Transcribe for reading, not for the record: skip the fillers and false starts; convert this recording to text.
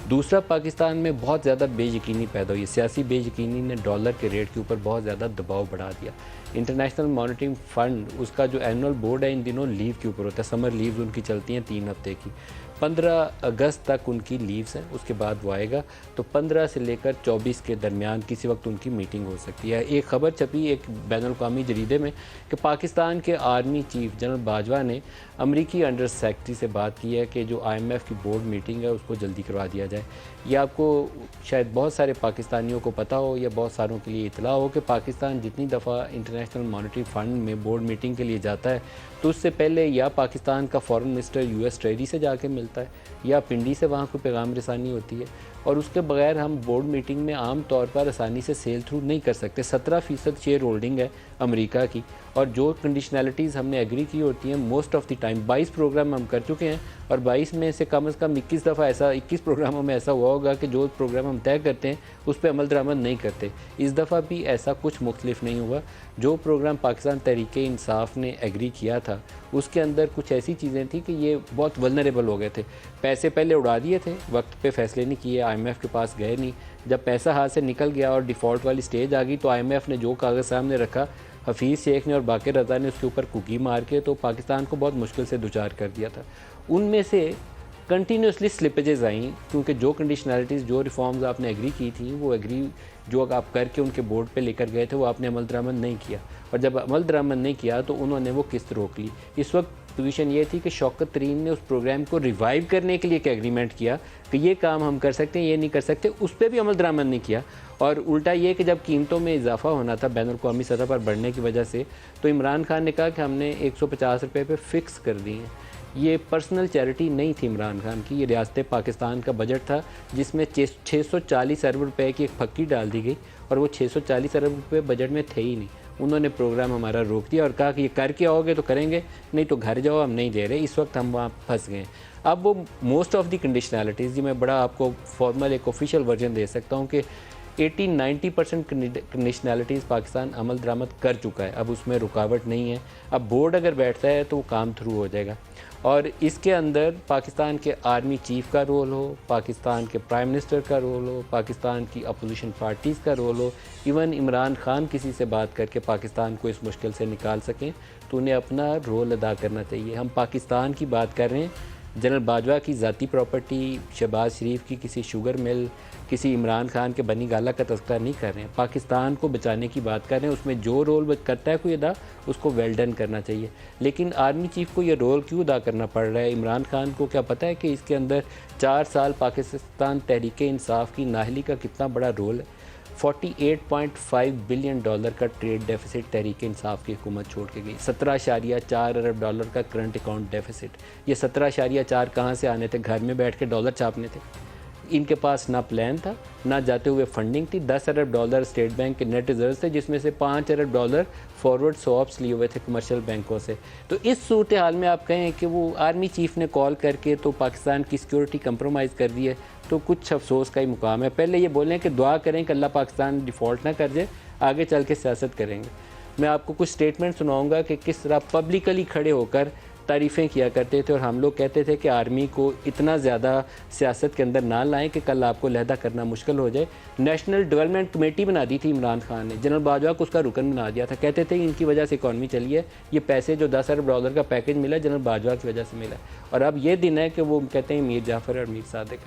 दूसरा, पाकिस्तान में बहुत ज़्यादा बेयकीनी पैदा हुई है। सियासी बेयकीनी ने डॉलर के रेट के ऊपर बहुत ज़्यादा दबाव बढ़ा दिया। इंटरनेशनल मॉनेटरी फ़ंड, उसका जो एनुअल बोर्ड है, इन दिनों लीव के ऊपर होता है। समर लीव्स उनकी चलती हैं 3 हफ्ते की। 15 अगस्त तक उनकी लीव्स हैं, उसके बाद वो आएगा। तो 15 से लेकर 24 के दरमियान किसी वक्त उनकी मीटिंग हो सकती है। एक ख़बर छपी एक बैनुल-अक़वामी जरीदे में कि पाकिस्तान के आर्मी चीफ जनरल बाजवा ने अमरीकी अंडर सेक्रेटरी से बात की है कि जो IMF की बोर्ड मीटिंग है उसको जल्दी करवा दिया जाए। ये आपको शायद बहुत सारे पाकिस्तानियों को पता हो या बहुत सारों के लिए इतला हो कि पाकिस्तान जितनी दफ़ा इंटरनेशनल मॉनेटरी फ़ंड में बोर्ड मीटिंग के लिए जाता है तो उससे पहले या पाकिस्तान का फॉरेन मिनिस्टर US ट्रेजरी से जाके मिलता है या पिंडी से वहाँ कोई पैगाम रसानी होती है, और उसके बगैर हम बोर्ड मीटिंग में आम तौर पर आसानी से सेल थ्रू नहीं कर सकते। 17% शेयर होल्डिंग है अमेरिका की, और जो कंडीशनैलिटीज़ हमने एग्री की होती हैं most of the time 22 program हम कर चुके हैं, और 22 में से कम 21 दफ़ा ऐसा 21 प्रोग्रामों में ऐसा हुआ होगा कि जो प्रोग्राम हम तय करते हैं उस पर अमल दरामद नहीं करते। इस दफ़ा भी ऐसा कुछ मुख्तलिफ नहीं हुआ। जो प्रोग्राम पाकिस्तान तहरीक-ए-इंसाफ ने एग्री किया था उसके अंदर कुछ ऐसी चीज़ें थी कि ये बहुत वल्नरेबल हो गए थे। पैसे पहले उड़ा दिए थे, वक्त पे फ़ैसले नहीं किए, IMF के पास गए नहीं। जब पैसा हाथ से निकल गया और डिफ़ॉल्ट वाली स्टेज आ गई तो IMF ने जो कागज़ सामने रखा, हफीज़ शेख ने और बाक़िर रज़ा ने उसके ऊपर कुकी मार के तो पाकिस्तान को बहुत मुश्किल से दुचार कर दिया था। उनमें से कंटिन्यूसली स्लिपेजेस आई, क्योंकि जो कंडीशनैलिटीज़, जो रिफॉर्म्स आपने एग्री की थी वो एग्री जो आप करके उनके बोर्ड पे लेकर गए थे वो आपने अमल दरामद नहीं किया, और जब अमल दरामद नहीं किया तो उन्होंने वो किस्त रोक ली। इस वक्त पोजीशन ये थी कि शौकत तरीन ने उस प्रोग्राम को रिवाइव करने के लिए एक एग्रीमेंट किया कि ये काम हम कर सकते हैं, ये नहीं कर सकते, उस पर भी अमल दरामद नहीं किया। और उल्टा ये कि जब कीमतों में इजाफा होना था बैनुल-अक़वामी सतह पर बढ़ने की वजह से, तो इमरान खान ने कहा कि हमने 150 रुपये पे फ़िक्स कर दिए हैं। ये पर्सनल चैरिटी नहीं थी इमरान खान की, ये रियासत पाकिस्तान का बजट था जिसमें 640 अरब रुपए की एक फक्की डाल दी गई, और वो 640 अरब रुपए बजट में थे ही नहीं। उन्होंने प्रोग्राम हमारा रोक दिया और कहा कि ये करके आओगे तो करेंगे, नहीं तो घर जाओ, हम नहीं दे रहे। इस वक्त हम वहाँ फंस गए। अब वो मोस्ट ऑफ़ द कंडीशनैलिटीज़, जी मैं बड़ा आपको फॉर्मल एक ऑफिशियल वर्जन दे सकता हूँ कि 80-90% कंडीशनैलिटीज़ पाकिस्तान अमल दरामद कर चुका है। अब उसमें रुकावट नहीं है। अब बोर्ड अगर बैठता है तो वो काम थ्रू हो जाएगा, और इसके अंदर पाकिस्तान के आर्मी चीफ़ का रोल हो, पाकिस्तान के प्राइम मिनिस्टर का रोल हो, पाकिस्तान की अपोजिशन पार्टीज़ का रोल हो, इवन इमरान खान किसी से बात करके पाकिस्तान को इस मुश्किल से निकाल सकें, तो उन्हें अपना रोल अदा करना चाहिए। हम पाकिस्तान की बात कर रहे हैं, जनरल बाजवा की ज़ाती प्रॉपर्टी, शहबाज शरीफ की किसी शुगर मिल, किसी इमरान खान के बनी गाला का तज़किरा नहीं कर रहे हैं। पाकिस्तान को बचाने की बात कर रहे हैं। उसमें जो रोल करता है कोई अदा, उसको वेल डन करना चाहिए। लेकिन आर्मी चीफ़ को ये रोल क्यों अदा करना पड़ रहा है? इमरान खान को क्या पता है कि इसके अंदर 4 साल पाकिस्तान तहरीक-ए-इंसाफ की नाअहली का कितना बड़ा रोल है? 48.5 बिलियन डॉलर का ट्रेड डेफिसिट तहरीक-ए-इंसाफ की हुकूमत छोड़ के गई। 17.4 अरब डॉलर का करंट अकाउंट डेफिसिट। ये 17.4 कहाँ से आने थे? घर में बैठ के डॉलर छापने थे। इनके पास ना प्लान था, ना जाते हुए फंडिंग थी। 10 अरब डॉलर स्टेट बैंक के नेट रिजर्व थे, जिसमें से 5 अरब डॉलर फॉरवर्ड स्वैप्स लिए हुए थे कमर्शियल बैंकों से। तो इस सूरत हाल में आप कहें कि वो आर्मी चीफ़ ने कॉल करके तो पाकिस्तान की सिक्योरिटी कंप्रोमाइज़ कर दी है, तो कुछ अफसोस का ही मुकाम है। पहले ये बोलें कि दुआ करें कि अल्लाह पाकिस्तान डिफ़ॉल्ट ना कर जाए, आगे चल के सियासत करेंगे। मैं आपको कुछ स्टेटमेंट सुनाऊँगा कि किस तरह पब्लिकली खड़े होकर तारीफ़ें किया करते थे, और हम लोग कहते थे कि आर्मी को इतना ज़्यादा सियासत के अंदर ना लाएं कि कल आपको लहदा करना मुश्किल हो जाए। नेशनल डेवलपमेंट कमेटी बना दी थी इमरान खान ने, जनरल बाजवा को उसका रुकन बना दिया था। कहते थे इनकी वजह से इकॉनमी चली है, ये पैसे जो 10 अरब डॉलर का पैकेज मिला जनरल बाजवा की वजह से मिला। और अब ये दिन है कि वो कहते हैं मीर जाफ़र और मीर सादिक।